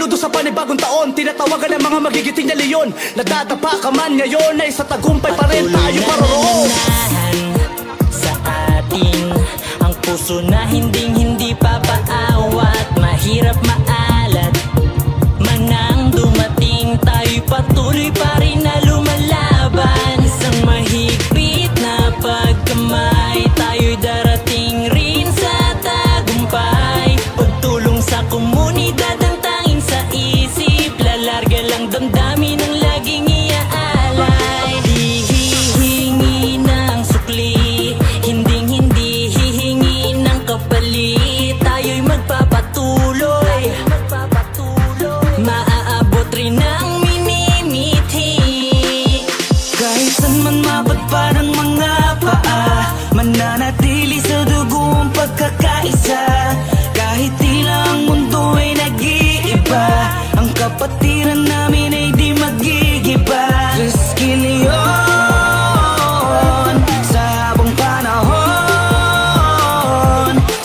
saludo sa panibagong taon. Tinatawagan ng mga magigiting na leon. Nadadapa ka man ngayon ay sa tagumpay pa rin tayo paroroon. Sa atin ang puso na hindi papaawat. Mahirap maalat man ang dumating, tayo'y patuloy pa rin na lumalaban. Isang mahigpit na pagkamay, tayo'y darating rin sa tagumpay. Pagtulong sa komunidad ang tanging sa isip, lalarga lang damdamin ang laging iaalay. Di hihingi ng sukli, hindi hihingi ng kapalit, tayo'y magpapatuloy. Maaabot rin ang minimithi. Kahit saan man mapadpad ang mga paa, mananatili sa dugo ang pagkakaisa. Kahit tila ang mundo ay nag-iiba, ang kapatiran namin ay di magigiba. Risky Leon, sa habang panahon,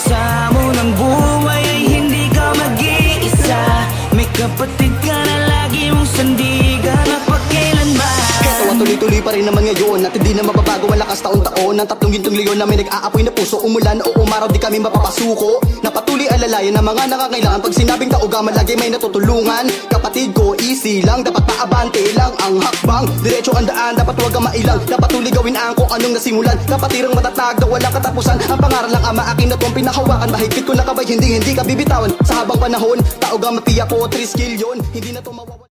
sa hamon ng buhay ay hindi ka mag-iisa. May kapatid ka na lagi mong sandigan na pagkailanman. Katawan tuloy-tuloy pa rin naman ngayon, at hindi na mababago ang lakas taon-taon. Ang 3 gintong leon na may nag-aapoy na puso, umulan o umaraw di kami mapapasuko. Napatuloy alalayan ng mga nakakailangan, pag sinabing taugaman lagi may natutulungan. Kapatid ko, easy lang, dapat paabante lang ang hakbang. Diretso ang daan, dapat huwag kang mailang. Dapat tuloy gawin ang kung anong nasimulan. Kapatirang matatag na walang katapusan. Ang pangaral lang ama akin na itong pinahawakan. Mahigpit ko na kabay, hindi ka bibitawan. Sa habang panahon, taugaman tiyak ko, 3 skill yun, hindi na to mawawala.